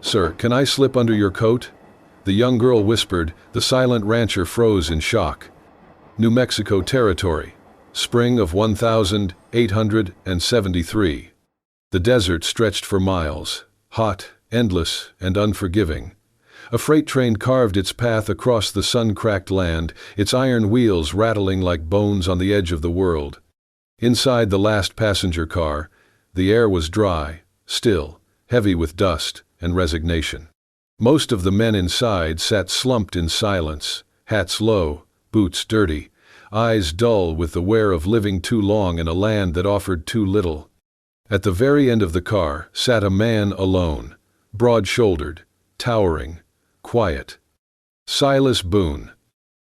"Sir, can I slip under your coat?" The young girl whispered. The silent rancher froze in shock. New Mexico Territory, spring of 1873. The desert stretched for miles, hot, endless, and unforgiving. A freight train carved its path across the sun-cracked land, its iron wheels rattling like bones on the edge of the world. Inside the last passenger car, the air was dry, still, heavy with dust and resignation. Most of the men inside sat slumped in silence, hats low, boots dirty, eyes dull with the wear of living too long in a land that offered too little. At the very end of the car sat a man alone, broad-shouldered, towering, quiet. Silas Boone.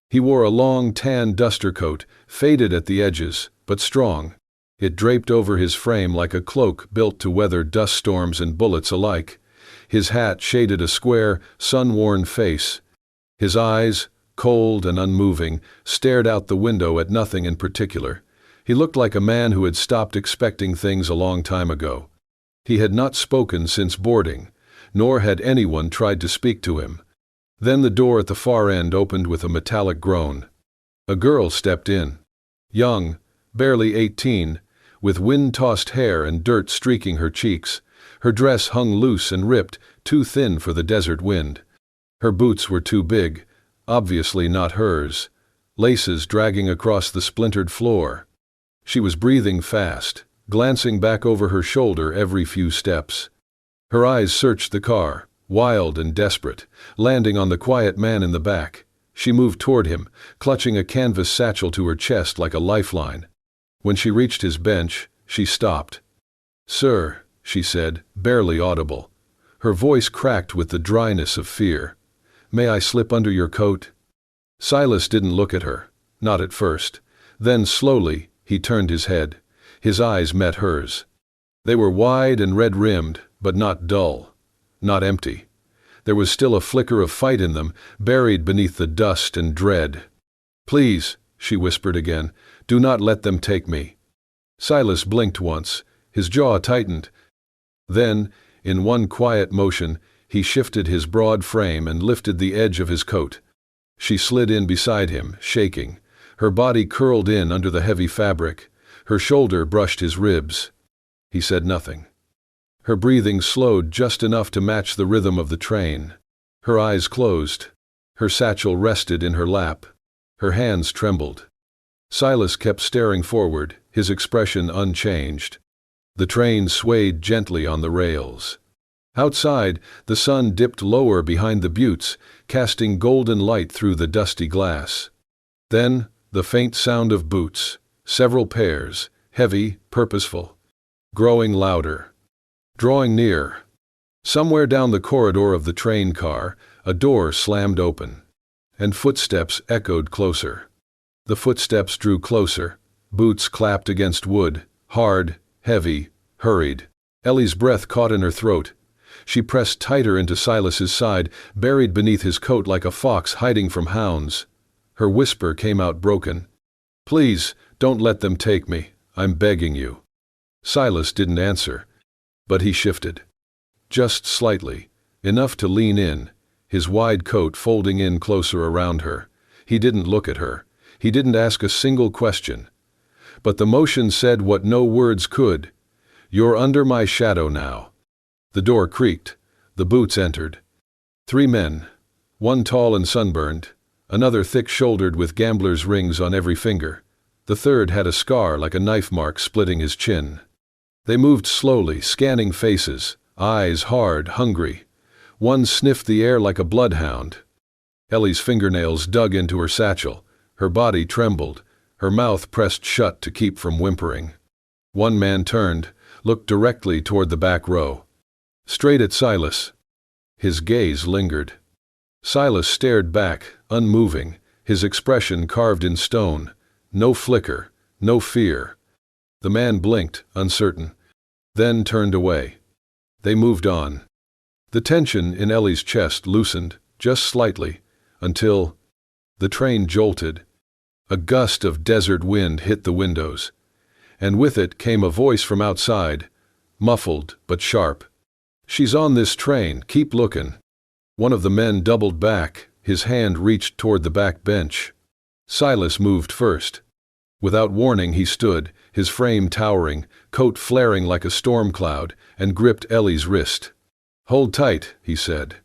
He wore a long tan duster coat, faded at the edges, but strong. It draped over his frame like a cloak built to weather dust storms and bullets alike. His hat shaded a square, sun-worn face. His eyes, cold and unmoving, stared out the window at nothing in particular. He looked like a man who had stopped expecting things a long time ago. He had not spoken since boarding, nor had anyone tried to speak to him. Then the door at the far end opened with a metallic groan. A girl stepped in. Young, barely 18, with wind-tossed hair and dirt streaking her cheeks. Her dress hung loose and ripped, too thin for the desert wind. Her boots were too big, obviously not hers, laces dragging across the splintered floor. She was breathing fast, glancing back over her shoulder every few steps. Her eyes searched the car, wild and desperate, landing on the quiet man in the back. She moved toward him, clutching a canvas satchel to her chest like a lifeline. When she reached his bench, she stopped. "Sir," she said, barely audible. Her voice cracked with the dryness of fear. "May I slip under your coat?" Silas didn't look at her, not at first. Then slowly, he turned his head. His eyes met hers. They were wide and red-rimmed, but not dull, not empty. There was still a flicker of fight in them, buried beneath the dust and dread. "Please," she whispered again, "do not let them take me." Silas blinked once, his jaw tightened. Then, in one quiet motion, he shifted his broad frame and lifted the edge of his coat. She slid in beside him, shaking. Her body curled in under the heavy fabric. Her shoulder brushed his ribs. He said nothing. Her breathing slowed just enough to match the rhythm of the train. Her eyes closed. Her satchel rested in her lap. Her hands trembled. Silas kept staring forward, his expression unchanged. The train swayed gently on the rails. Outside, the sun dipped lower behind the buttes, casting golden light through the dusty glass. Then, the faint sound of boots, several pairs, heavy, purposeful, growing louder, drawing near. Somewhere down the corridor of the train car, a door slammed open, and footsteps echoed closer. The footsteps drew closer. Boots clapped against wood, hard, heavy, hurried. Ellie's breath caught in her throat. She pressed tighter into Silas's side, buried beneath his coat like a fox hiding from hounds. Her whisper came out broken. "Please, don't let them take me. I'm begging you." Silas didn't answer, but he shifted. Just slightly, enough to lean in, his wide coat folding in closer around her. He didn't look at her. He didn't ask a single question. But the motion said what no words could. "You're under my shadow now." The door creaked. The boots entered. 3 men, one tall and sunburned, another thick-shouldered with gambler's rings on every finger. The third had a scar like a knife mark splitting his chin. They moved slowly, scanning faces, eyes hard, hungry. One sniffed the air like a bloodhound. Ellie's fingernails dug into her satchel. Her body trembled, her mouth pressed shut to keep from whimpering. One man turned, looked directly toward the back row. Straight at Silas. His gaze lingered. Silas stared back, unmoving, his expression carved in stone. No flicker, no fear. The man blinked, uncertain, then turned away. They moved on. The tension in Ellie's chest loosened, just slightly, until the train jolted. A gust of desert wind hit the windows, and with it came a voice from outside, muffled but sharp. "She's on this train, keep looking." One of the men doubled back, his hand reached toward the back bench. Silas moved first. Without warning he stood, his frame towering, coat flaring like a storm cloud, and gripped Ellie's wrist. "Hold tight," he said.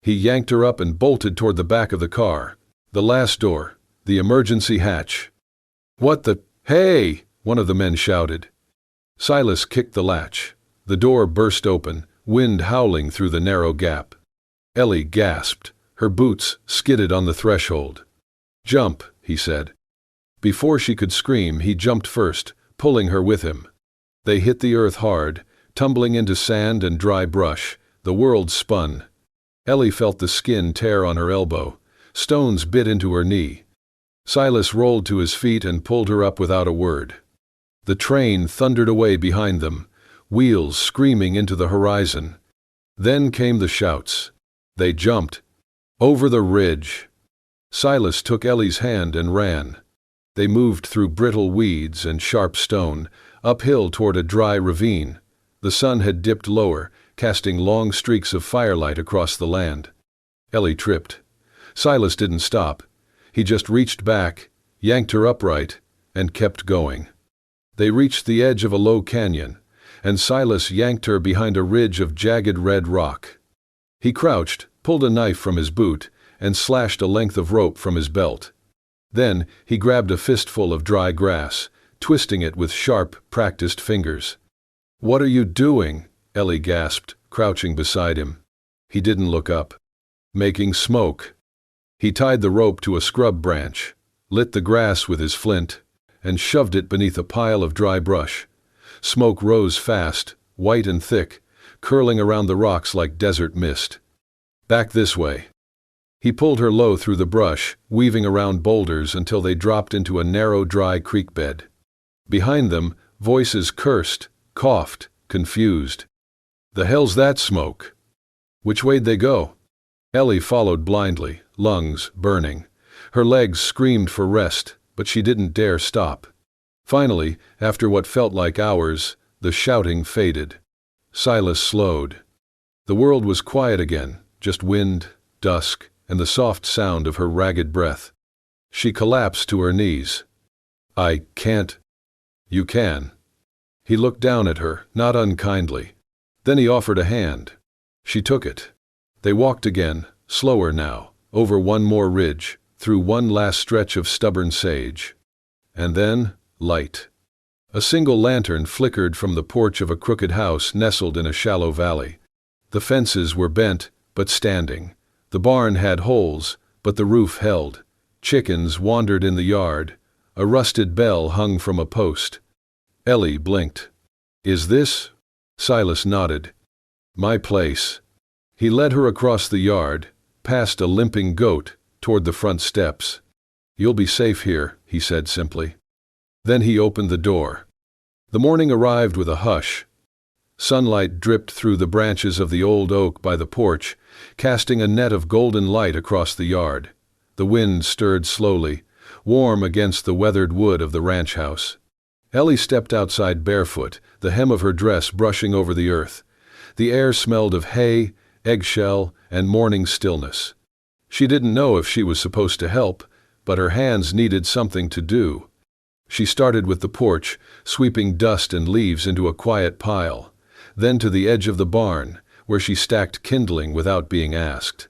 He yanked her up and bolted toward the back of the car. The last door, the emergency hatch. "What the— Hey!" one of the men shouted. Silas kicked the latch. The door burst open, wind howling through the narrow gap. Ellie gasped. Her boots skidded on the threshold. "Jump," he said. Before she could scream, he jumped first, pulling her with him. They hit the earth hard, tumbling into sand and dry brush. The world spun. Ellie felt the skin tear on her elbow. Stones bit into her knee. Silas rolled to his feet and pulled her up without a word. The train thundered away behind them, wheels screaming into the horizon. Then came the shouts. They jumped. Over the ridge. Silas took Ellie's hand and ran. They moved through brittle weeds and sharp stone, uphill toward a dry ravine. The sun had dipped lower, casting long streaks of firelight across the land. Ellie tripped. Silas didn't stop. He just reached back, yanked her upright, and kept going. They reached the edge of a low canyon, and Silas yanked her behind a ridge of jagged red rock. He crouched, pulled a knife from his boot, and slashed a length of rope from his belt. Then he grabbed a fistful of dry grass, twisting it with sharp, practiced fingers. "What are you doing?" Ellie gasped, crouching beside him. He didn't look up. "Making smoke." He tied the rope to a scrub branch, lit the grass with his flint, and shoved it beneath a pile of dry brush. Smoke rose fast, white and thick, curling around the rocks like desert mist. "Back this way." He pulled her low through the brush, weaving around boulders until they dropped into a narrow, dry creek bed. Behind them, voices cursed, coughed, confused. "The hell's that smoke?" "Which way'd they go?" Ellie followed blindly, lungs burning. Her legs screamed for rest, but she didn't dare stop. Finally, after what felt like hours, the shouting faded. Silas slowed. The world was quiet again, just wind, dusk, and the soft sound of her ragged breath. She collapsed to her knees. "I can't." "You can." He looked down at her, not unkindly. Then he offered a hand. She took it. They walked again, slower now, over one more ridge, through one last stretch of stubborn sage. And then, light. A single lantern flickered from the porch of a crooked house nestled in a shallow valley. The fences were bent, but standing. The barn had holes, but the roof held. Chickens wandered in the yard. A rusted bell hung from a post. Ellie blinked. "Is this?" Silas nodded. "My place." He led her across the yard, past a limping goat, toward the front steps. "You'll be safe here," he said simply. Then he opened the door. The morning arrived with a hush. Sunlight dripped through the branches of the old oak by the porch, casting a net of golden light across the yard. The wind stirred slowly, warm against the weathered wood of the ranch house. Ellie stepped outside barefoot, the hem of her dress brushing over the earth. The air smelled of hay, eggshell, and morning stillness. She didn't know if she was supposed to help, but her hands needed something to do. She started with the porch, sweeping dust and leaves into a quiet pile, then to the edge of the barn, where she stacked kindling without being asked.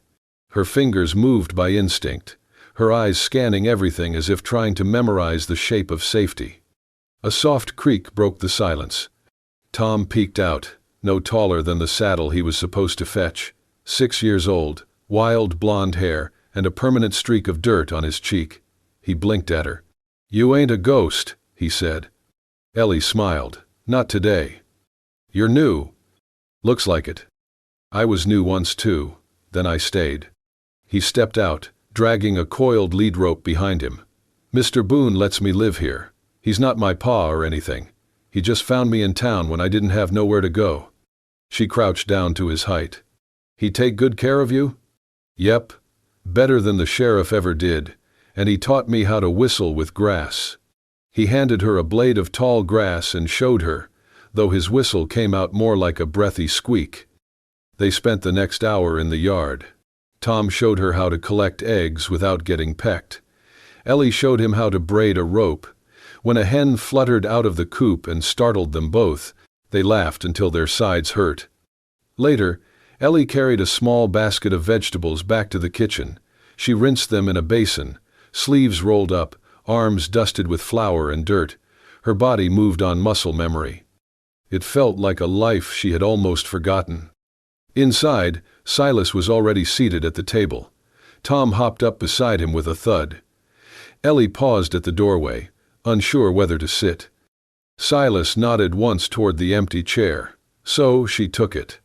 Her fingers moved by instinct, her eyes scanning everything as if trying to memorize the shape of safety. A soft creak broke the silence. Tom peeked out, no taller than the saddle he was supposed to fetch, 6 years old, wild blonde hair, and a permanent streak of dirt on his cheek. He blinked at her. "You ain't a ghost," he said. Ellie smiled. "Not today." "You're new." "Looks like it. I was new once too, then I stayed." He stepped out, dragging a coiled lead rope behind him. "Mr. Boone lets me live here. He's not my pa or anything. He just found me in town when I didn't have nowhere to go." She crouched down to his height. "He take good care of you?" "Yep. Better than the sheriff ever did. And he taught me how to whistle with grass." He handed her a blade of tall grass and showed her, though his whistle came out more like a breathy squeak. They spent the next hour in the yard. Tom showed her how to collect eggs without getting pecked. Ellie showed him how to braid a rope. When a hen fluttered out of the coop and startled them both, they laughed until their sides hurt. Later, Ellie carried a small basket of vegetables back to the kitchen. She rinsed them in a basin, sleeves rolled up, arms dusted with flour and dirt. Her body moved on muscle memory. It felt like a life she had almost forgotten. Inside, Silas was already seated at the table. Tom hopped up beside him with a thud. Ellie paused at the doorway, unsure whether to sit. Silas nodded once toward the empty chair, so she took it.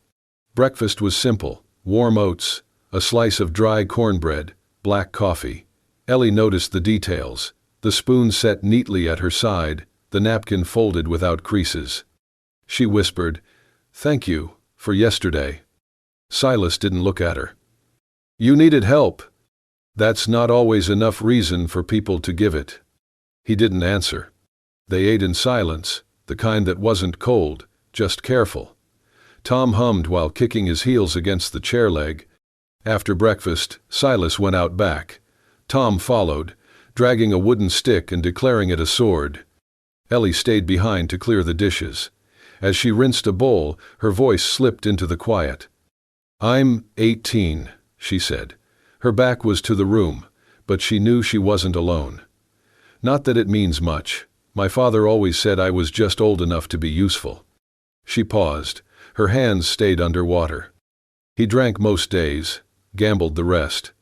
Breakfast was simple: warm oats, a slice of dry cornbread, black coffee. Ellie noticed the details: the spoon set neatly at her side, the napkin folded without creases. She whispered, "Thank you for yesterday." Silas didn't look at her. "You needed help. That's not always enough reason for people to give it." He didn't answer. They ate in silence, the kind that wasn't cold, just careful. Tom hummed while kicking his heels against the chair leg. After breakfast, Silas went out back. Tom followed, dragging a wooden stick and declaring it a sword. Ellie stayed behind to clear the dishes. As she rinsed a bowl, her voice slipped into the quiet. "I'm 18, she said. Her back was to the room, but she knew she wasn't alone. "Not that it means much. My father always said I was just old enough to be useful." She paused. Her hands stayed underwater. "He drank most days, gambled the rest.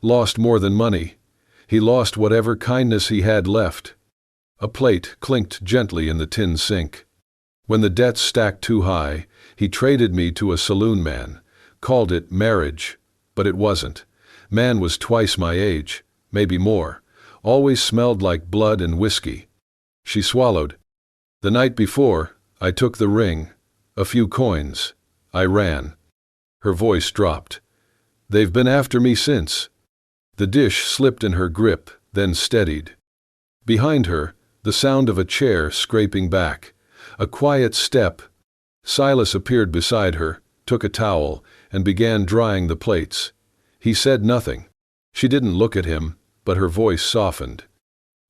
Lost more than money. He lost whatever kindness he had left." A plate clinked gently in the tin sink. "When the debts stacked too high, he traded me to a saloon man. Called it marriage, but it wasn't. Man was twice my age, maybe more. Always smelled like blood and whiskey." She swallowed. "The night before, I took the ring, a few coins. I ran." Her voice dropped. "They've been after me since." The dish slipped in her grip, then steadied. Behind her, the sound of a chair scraping back. A quiet step. Silas appeared beside her, took a towel, and began drying the plates. He said nothing. She didn't look at him, but her voice softened.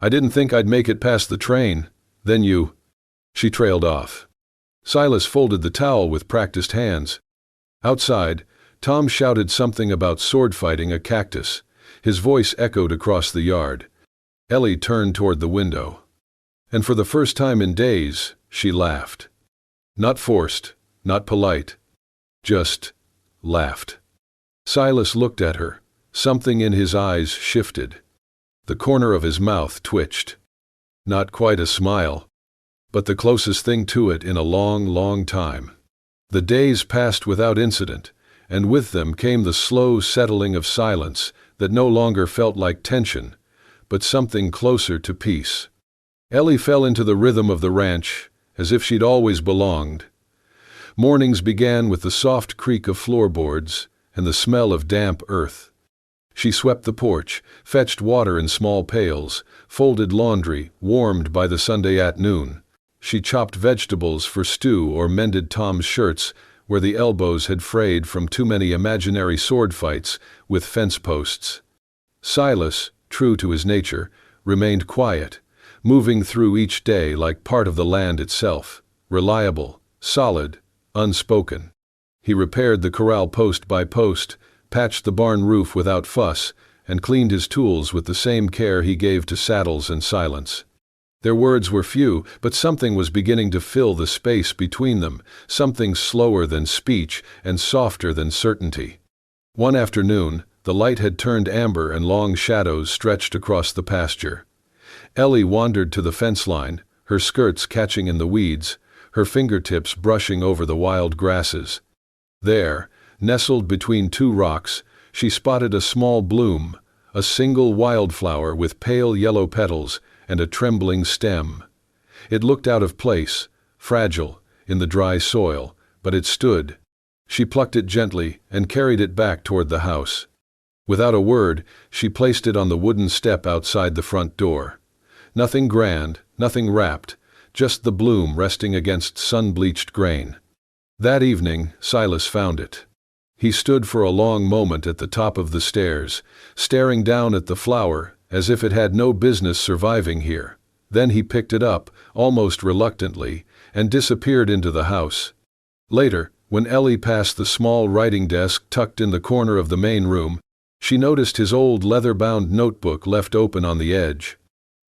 "I didn't think I'd make it past the train. Then you—" She trailed off. Silas folded the towel with practiced hands. Outside, Tom shouted something about sword fighting a cactus. His voice echoed across the yard. Ellie turned toward the window. And for the first time in days, she laughed. Not forced, not polite. Just laughed. Silas looked at her. Something in his eyes shifted. The corner of his mouth twitched. Not quite a smile, but the closest thing to it in a long, long time. The days passed without incident, and with them came the slow settling of silence that no longer felt like tension, but something closer to peace. Ellie fell into the rhythm of the ranch, as if she'd always belonged. Mornings began with the soft creak of floorboards and the smell of damp earth. She swept the porch, fetched water in small pails, folded laundry, warmed by the Sunday at noon. She chopped vegetables for stew or mended Tom's shirts where the elbows had frayed from too many imaginary sword fights with fence posts. Silas, true to his nature, remained quiet, moving through each day like part of the land itself, reliable, solid, unspoken. He repaired the corral post by post, patched the barn roof without fuss, and cleaned his tools with the same care he gave to saddles and silence. Their words were few, but something was beginning to fill the space between them, something slower than speech and softer than certainty. One afternoon, the light had turned amber and long shadows stretched across the pasture. Ellie wandered to the fence line, her skirts catching in the weeds, her fingertips brushing over the wild grasses. There, nestled between two rocks, she spotted a small bloom, a single wildflower with pale yellow petals and a trembling stem. It looked out of place, fragile, in the dry soil, but it stood. She plucked it gently and carried it back toward the house. Without a word, she placed it on the wooden step outside the front door. Nothing grand, nothing wrapped, just the bloom resting against sun-bleached grain. That evening, Silas found it. He stood for a long moment at the top of the stairs, staring down at the flower as if it had no business surviving here. Then he picked it up, almost reluctantly, and disappeared into the house. Later, when Ellie passed the small writing desk tucked in the corner of the main room, she noticed his old leather-bound notebook left open on the edge.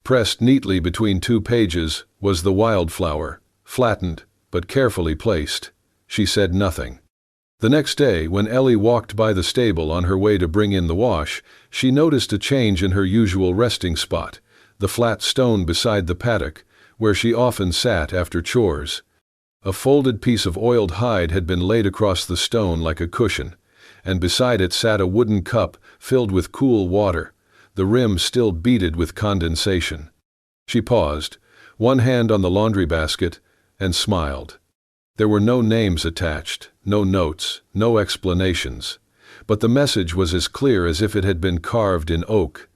Pressed neatly between 2 pages was the wildflower, flattened but carefully placed. She said nothing. The next day, when Ellie walked by the stable on her way to bring in the wash, she noticed a change in her usual resting spot, the flat stone beside the paddock, where she often sat after chores. A folded piece of oiled hide had been laid across the stone like a cushion, and beside it sat a wooden cup filled with cool water, the rim still beaded with condensation. She paused, one hand on the laundry basket, and smiled. There were no names attached, no notes, no explanations, but the message was as clear as if it had been carved in oak.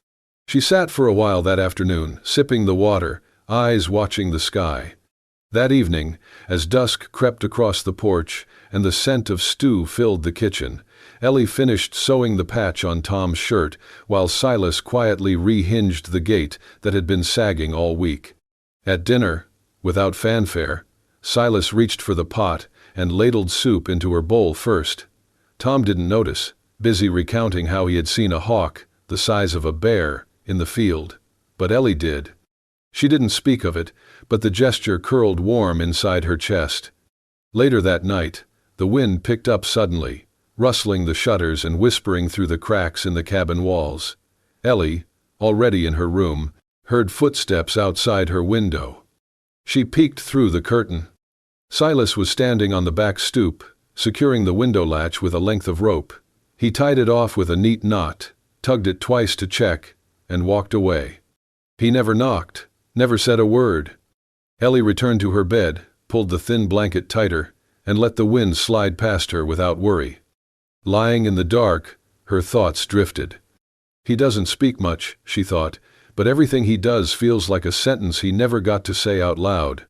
She sat for a while that afternoon, sipping the water, eyes watching the sky. That evening, as dusk crept across the porch and the scent of stew filled the kitchen, Ellie finished sewing the patch on Tom's shirt while Silas quietly rehinged the gate that had been sagging all week. At dinner, without fanfare, Silas reached for the pot and ladled soup into her bowl first. Tom didn't notice, busy recounting how he had seen a hawk, the size of a bear, in the field. But Ellie did. She didn't speak of it, but the gesture curled warm inside her chest. Later that night, the wind picked up suddenly, rustling the shutters and whispering through the cracks in the cabin walls. Ellie, already in her room, heard footsteps outside her window. She peeked through the curtain. Silas was standing on the back stoop, securing the window latch with a length of rope. He tied it off with a neat knot, tugged it twice to check, and walked away. He never knocked, never said a word. Ellie returned to her bed, pulled the thin blanket tighter, and let the wind slide past her without worry. Lying in the dark, her thoughts drifted. He doesn't speak much, she thought, but everything he does feels like a sentence he never got to say out loud.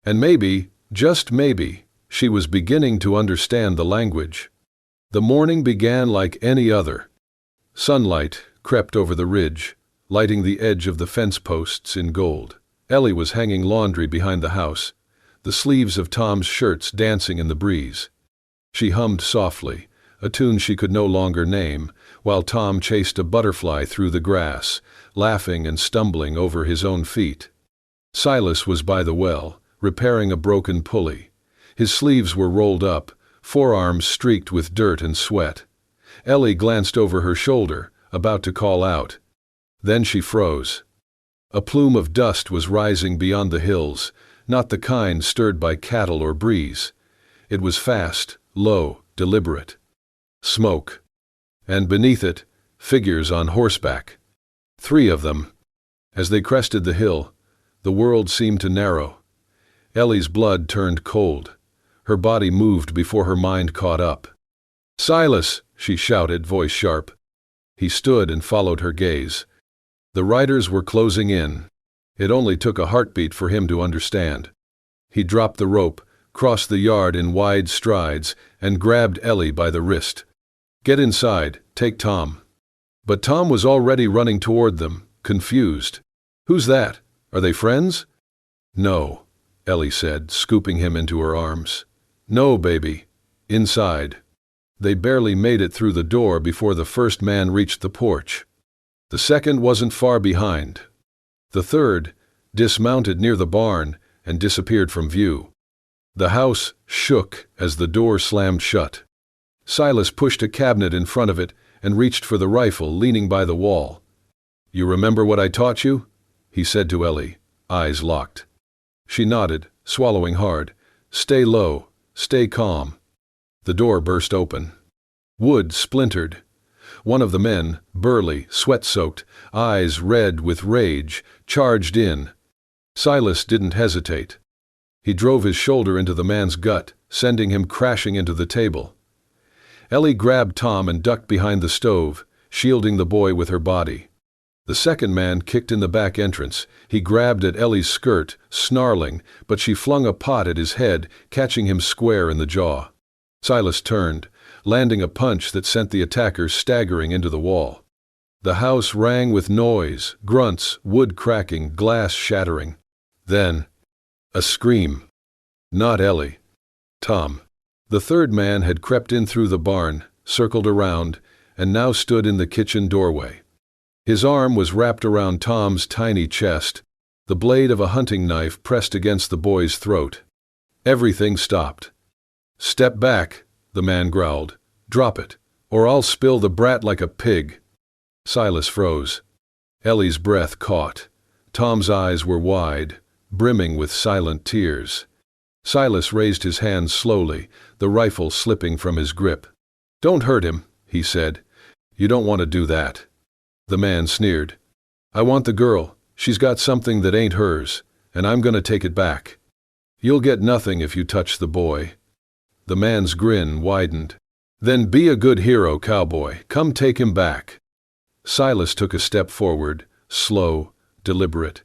And maybe, just maybe, she was beginning to understand the language. The morning began like any other. Sunlight crept over the ridge, lighting the edge of the fence posts in gold. Ellie was hanging laundry behind the house, the sleeves of Tom's shirts dancing in the breeze. She hummed softly, a tune she could no longer name, while Tom chased a butterfly through the grass, laughing and stumbling over his own feet. Silas was by the well, repairing a broken pulley. His sleeves were rolled up, forearms streaked with dirt and sweat. Ellie glanced over her shoulder, about to call out. Then she froze. A plume of dust was rising beyond the hills, not the kind stirred by cattle or breeze. It was fast, low, deliberate. Smoke. And beneath it, figures on horseback. 3 of them. As they crested the hill, the world seemed to narrow. Ellie's blood turned cold. Her body moved before her mind caught up. "Silas!" she shouted, voice sharp. He stood and followed her gaze. The riders were closing in. It only took a heartbeat for him to understand. He dropped the rope, crossed the yard in wide strides, and grabbed Ellie by the wrist. "Get inside, take Tom." But Tom was already running toward them, confused. "Who's that? Are they friends?" "No," Ellie said, scooping him into her arms. "No, baby. Inside." They barely made it through the door before the first man reached the porch. The second wasn't far behind. The third dismounted near the barn and disappeared from view. The house shook as the door slammed shut. Silas pushed a cabinet in front of it and reached for the rifle leaning by the wall. "You remember what I taught you?" he said to Ellie, eyes locked. She nodded, swallowing hard. "Stay low, stay calm." The door burst open. Wood splintered. One of the men, burly, sweat-soaked, eyes red with rage, charged in. Silas didn't hesitate. He drove his shoulder into the man's gut, sending him crashing into the table. Ellie grabbed Tom and ducked behind the stove, shielding the boy with her body. The second man kicked in the back entrance. He grabbed at Ellie's skirt, snarling, but she flung a pot at his head, catching him square in the jaw. Silas turned, landing a punch that sent the attacker staggering into the wall. The house rang with noise, grunts, wood cracking, glass shattering. Then, a scream. Not Ellie. Tom. The third man had crept in through the barn, circled around, and now stood in the kitchen doorway. His arm was wrapped around Tom's tiny chest, the blade of a hunting knife pressed against the boy's throat. Everything stopped. "Step back," the man growled. "Drop it, or I'll spill the brat like a pig." Silas froze. Ellie's breath caught. Tom's eyes were wide, brimming with silent tears. Silas raised his hands slowly, the rifle slipping from his grip. "Don't hurt him," he said. "You don't want to do that." The man sneered. "I want the girl. She's got something that ain't hers, and I'm gonna take it back. You'll get nothing if you touch the boy." The man's grin widened. "Then be a good hero, cowboy. Come take him back." Silas took a step forward, slow, deliberate.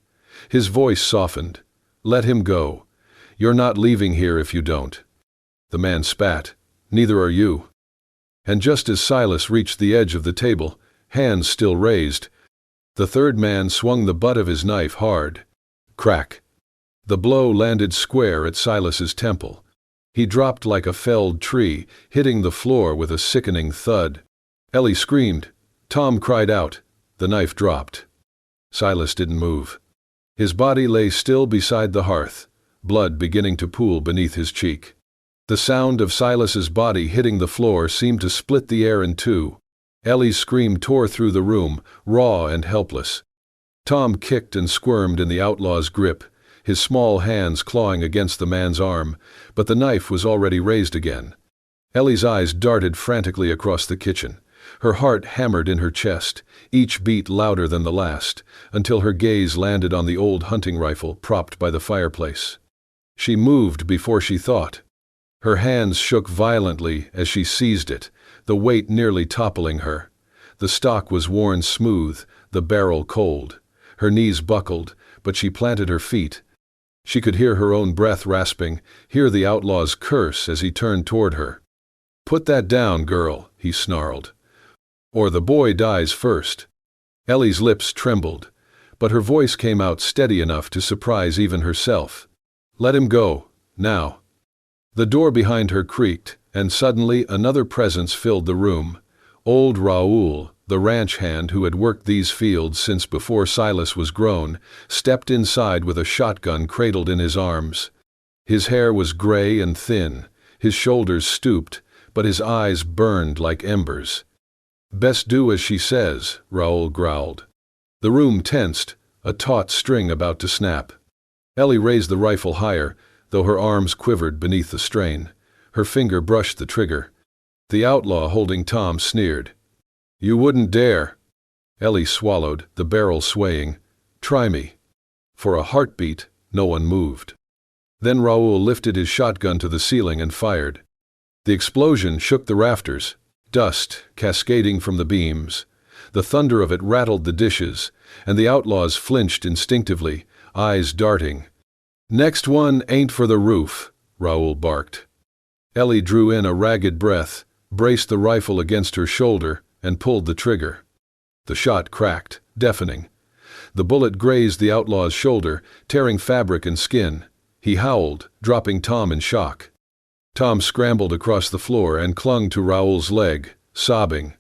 His voice softened. "Let him go. You're not leaving here if you don't." The man spat. "Neither are you." And just as Silas reached the edge of the table, hands still raised, the third man swung the butt of his knife hard. Crack. The blow landed square at Silas's temple. He dropped like a felled tree, hitting the floor with a sickening thud. Ellie screamed. Tom cried out. The knife dropped. Silas didn't move. His body lay still beside the hearth, blood beginning to pool beneath his cheek. The sound of Silas's body hitting the floor seemed to split the air in two. Ellie's scream tore through the room, raw and helpless. Tom kicked and squirmed in the outlaw's grip, his small hands clawing against the man's arm, but the knife was already raised again. Ellie's eyes darted frantically across the kitchen. Her heart hammered in her chest, each beat louder than the last, until her gaze landed on the old hunting rifle propped by the fireplace. She moved before she thought. Her hands shook violently as she seized it, the weight nearly toppling her. The stock was worn smooth, the barrel cold. Her knees buckled, but she planted her feet. She could hear her own breath rasping, hear the outlaw's curse as he turned toward her. "Put that down, girl," he snarled. "Or the boy dies first." Ellie's lips trembled, but her voice came out steady enough to surprise even herself. "Let him go, now." The door behind her creaked, and suddenly another presence filled the room. Old Raoul, the ranch hand who had worked these fields since before Silas was grown, stepped inside with a shotgun cradled in his arms. His hair was gray and thin, his shoulders stooped, but his eyes burned like embers. "Best do as she says," Raoul growled. The room tensed, a taut string about to snap. Ellie raised the rifle higher, though her arms quivered beneath the strain. Her finger brushed the trigger. The outlaw holding Tom sneered. "You wouldn't dare." Ellie swallowed, the barrel swaying. "Try me." For a heartbeat, no one moved. Then Raoul lifted his shotgun to the ceiling and fired. The explosion shook the rafters, dust cascading from the beams. The thunder of it rattled the dishes, and the outlaws flinched instinctively, eyes darting. "Next one ain't for the roof," Raoul barked. Ellie drew in a ragged breath, braced the rifle against her shoulder, and pulled the trigger. The shot cracked, deafening. The bullet grazed the outlaw's shoulder, tearing fabric and skin. He howled, dropping Tom in shock. Tom scrambled across the floor and clung to Raoul's leg, sobbing.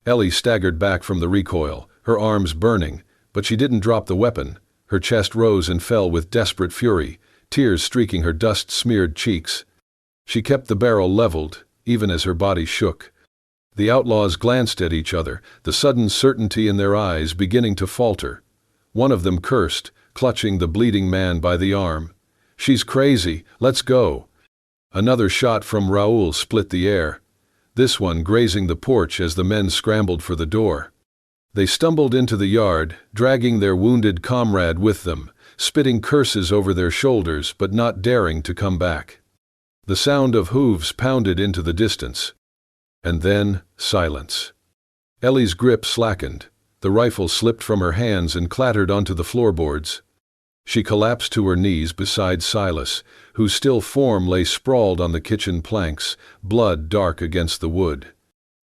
Ellie staggered back from the recoil, her arms burning, but she didn't drop the weapon. Her chest rose and fell with desperate fury, tears streaking her dust-smeared cheeks. She kept the barrel leveled, even as her body shook. The outlaws glanced at each other, the sudden certainty in their eyes beginning to falter. One of them cursed, clutching the bleeding man by the arm. "She's crazy, let's go." Another shot from Raoul split the air, this one grazing the porch as the men scrambled for the door. They stumbled into the yard, dragging their wounded comrade with them, spitting curses over their shoulders but not daring to come back. The sound of hooves pounded into the distance. And then, silence. Ellie's grip slackened. The rifle slipped from her hands and clattered onto the floorboards. She collapsed to her knees beside Silas, whose still form lay sprawled on the kitchen planks, blood dark against the wood.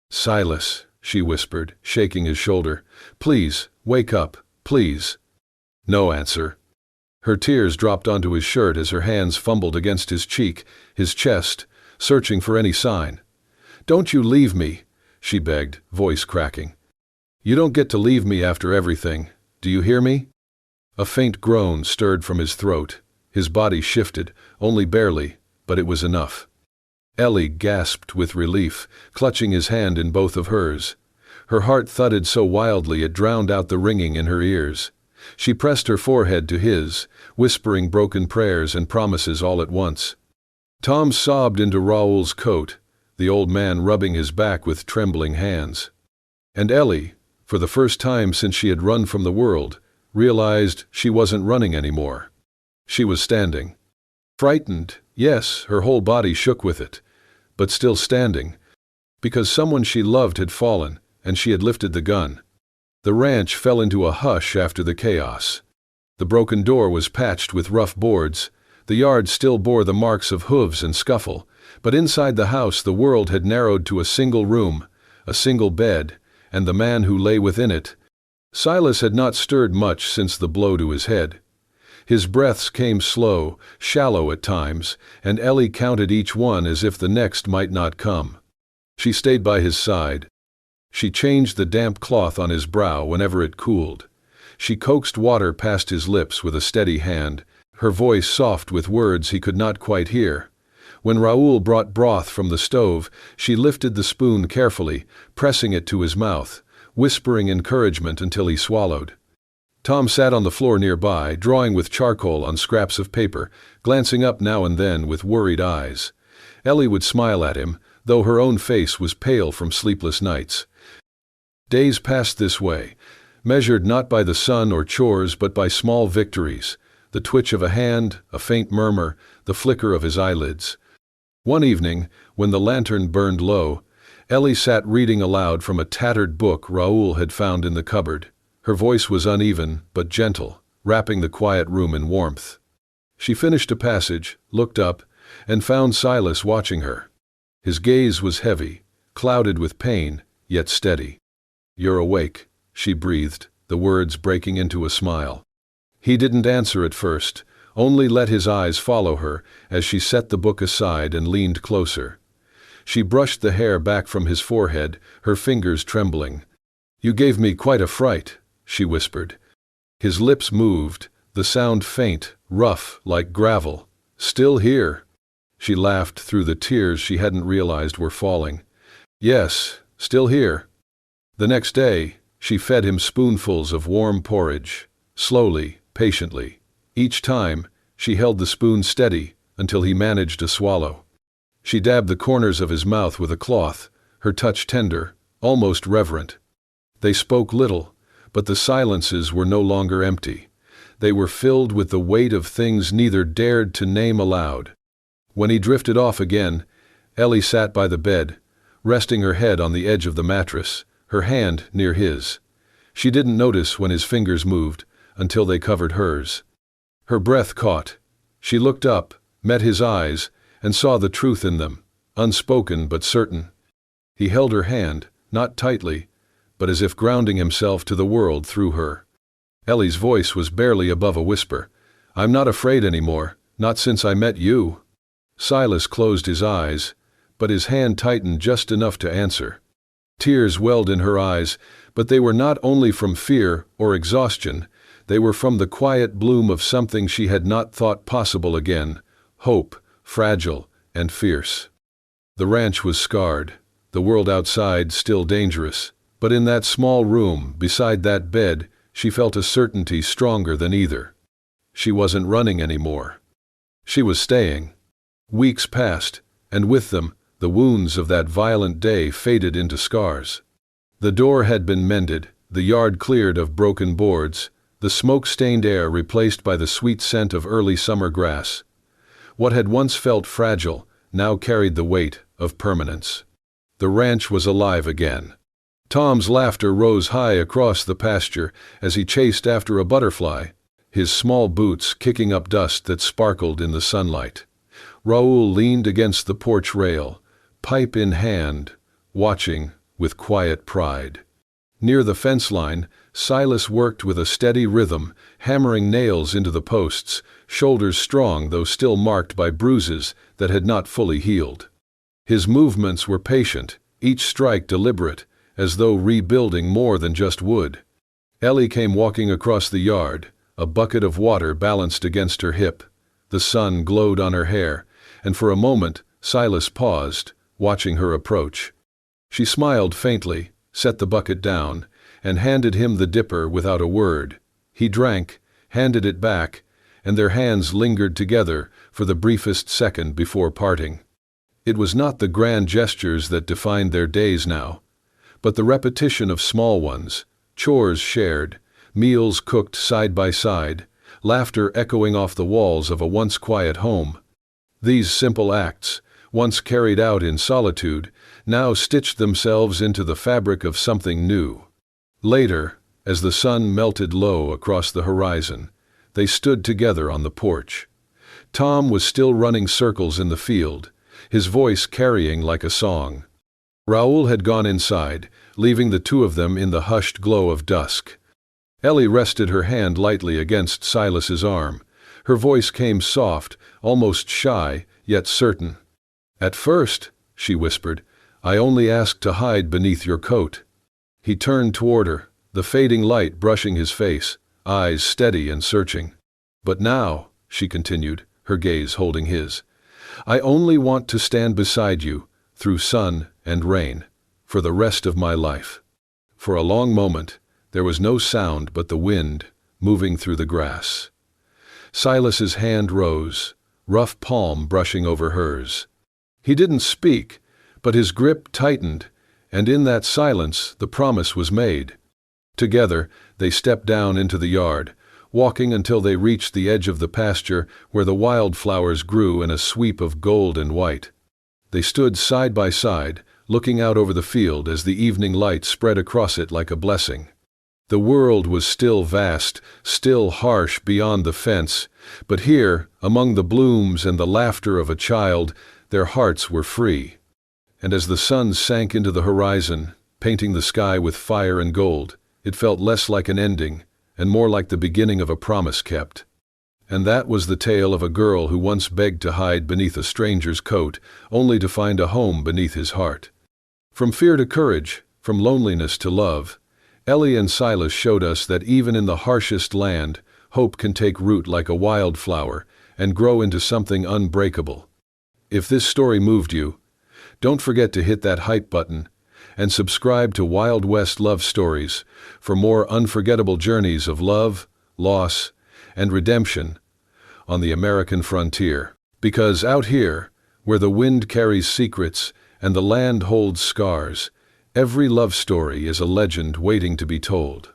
"Silas," she whispered, shaking his shoulder. "Please, wake up, please." No answer. Her tears dropped onto his shirt as her hands fumbled against his cheek, his chest, searching for any sign. "Don't you leave me," she begged, voice cracking. "You don't get to leave me after everything. Do you hear me?" A faint groan stirred from his throat. His body shifted, only barely, but it was enough. Ellie gasped with relief, clutching his hand in both of hers. Her heart thudded so wildly it drowned out the ringing in her ears. She pressed her forehead to his, whispering broken prayers and promises all at once. Tom sobbed into Raoul's coat, the old man rubbing his back with trembling hands. And Ellie, for the first time since she had run from the world, realized she wasn't running anymore. She was standing. Frightened, yes, her whole body shook with it, but still standing, because someone she loved had fallen, and she had lifted the gun. The ranch fell into a hush after the chaos. The broken door was patched with rough boards. The yard still bore the marks of hooves and scuffle, but inside the house the world had narrowed to a single room, a single bed, and the man who lay within it. Silas had not stirred much since the blow to his head. His breaths came slow, shallow at times, and Ellie counted each one as if the next might not come. She stayed by his side. She changed the damp cloth on his brow whenever it cooled. She coaxed water past his lips with a steady hand, her voice soft with words he could not quite hear. When Raoul brought broth from the stove, she lifted the spoon carefully, pressing it to his mouth, whispering encouragement until he swallowed. Tom sat on the floor nearby, drawing with charcoal on scraps of paper, glancing up now and then with worried eyes. Ellie would smile at him, though her own face was pale from sleepless nights. Days passed this way, measured not by the sun or chores but by small victories, the twitch of a hand, a faint murmur, the flicker of his eyelids. One evening, when the lantern burned low, Ellie sat reading aloud from a tattered book Raoul had found in the cupboard. Her voice was uneven but gentle, wrapping the quiet room in warmth. She finished a passage, looked up, and found Silas watching her. His gaze was heavy, clouded with pain, yet steady. "You're awake," she breathed, the words breaking into a smile. He didn't answer at first, only let his eyes follow her as she set the book aside and leaned closer. She brushed the hair back from his forehead, her fingers trembling. "You gave me quite a fright," she whispered. His lips moved, the sound faint, rough, like gravel. "Still here?" She laughed through the tears she hadn't realized were falling. "Yes, still here." The next day, she fed him spoonfuls of warm porridge, slowly, patiently. Each time, she held the spoon steady until he managed to swallow. She dabbed the corners of his mouth with a cloth, her touch tender, almost reverent. They spoke little, but the silences were no longer empty. They were filled with the weight of things neither dared to name aloud. When he drifted off again, Ellie sat by the bed, resting her head on the edge of the mattress, her hand near his. She didn't notice when his fingers moved, until they covered hers. Her breath caught. She looked up, met his eyes, and saw the truth in them, unspoken but certain. He held her hand, not tightly, but as if grounding himself to the world through her. Ellie's voice was barely above a whisper. "I'm not afraid anymore, not since I met you." Silas closed his eyes, but his hand tightened just enough to answer. Tears welled in her eyes, but they were not only from fear or exhaustion, they were from the quiet bloom of something she had not thought possible again, hope, fragile and fierce. The ranch was scarred, the world outside still dangerous, but in that small room, beside that bed, she felt a certainty stronger than either. She wasn't running anymore. She was staying. Weeks passed, and with them, the wounds of that violent day faded into scars. The door had been mended, the yard cleared of broken boards, the smoke-stained air replaced by the sweet scent of early summer grass. What had once felt fragile now carried the weight of permanence. The ranch was alive again. Tom's laughter rose high across the pasture as he chased after a butterfly. his small boots kicking up dust that sparkled in the sunlight. Raoul leaned against the porch rail, pipe in hand, watching with quiet pride. Near the fence line, Silas worked with a steady rhythm, hammering nails into the posts, shoulders strong though still marked by bruises that had not fully healed. His movements were patient, each strike deliberate, as though rebuilding more than just wood. Ellie came walking across the yard, a bucket of water balanced against her hip. The sun glowed on her hair, and for a moment Silas paused, watching her approach. She smiled faintly, set the bucket down, and handed him the dipper without a word. He drank, handed it back, and their hands lingered together for the briefest second before parting. It was not the grand gestures that defined their days now, but the repetition of small ones, chores shared, meals cooked side by side, laughter echoing off the walls of a once quiet home. These simple acts, once carried out in solitude, now stitched themselves into the fabric of something new. Later, as the sun melted low across the horizon, they stood together on the porch. Tom was still running circles in the field, his voice carrying like a song. Raoul had gone inside, leaving the two of them in the hushed glow of dusk. Ellie rested her hand lightly against Silas's arm. Her voice came soft, almost shy, yet certain. "At first," she whispered, "I only asked to hide beneath your coat." He turned toward her, the fading light brushing his face, eyes steady and searching. "But now," she continued, her gaze holding his, "I only want to stand beside you, through sun and rain, for the rest of my life." For a long moment, there was no sound but the wind, moving through the grass. Silas's hand rose, rough palm brushing over hers. He didn't speak, but his grip tightened, and in that silence the promise was made. Together, they stepped down into the yard, walking until they reached the edge of the pasture where the wildflowers grew in a sweep of gold and white. They stood side by side, looking out over the field as the evening light spread across it like a blessing. The world was still vast, still harsh beyond the fence, but here, among the blooms and the laughter of a child, their hearts were free. And as the sun sank into the horizon, painting the sky with fire and gold, it felt less like an ending and more like the beginning of a promise kept. And that was the tale of a girl who once begged to hide beneath a stranger's coat, only to find a home beneath his heart. From fear to courage, from loneliness to love, Ellie and Silas showed us that even in the harshest land, hope can take root like a wildflower and grow into something unbreakable. If this story moved you, don't forget to hit that hype button and subscribe to Wild West Love Stories for more unforgettable journeys of love, loss, and redemption on the American frontier. Because out here, where the wind carries secrets and the land holds scars, every love story is a legend waiting to be told.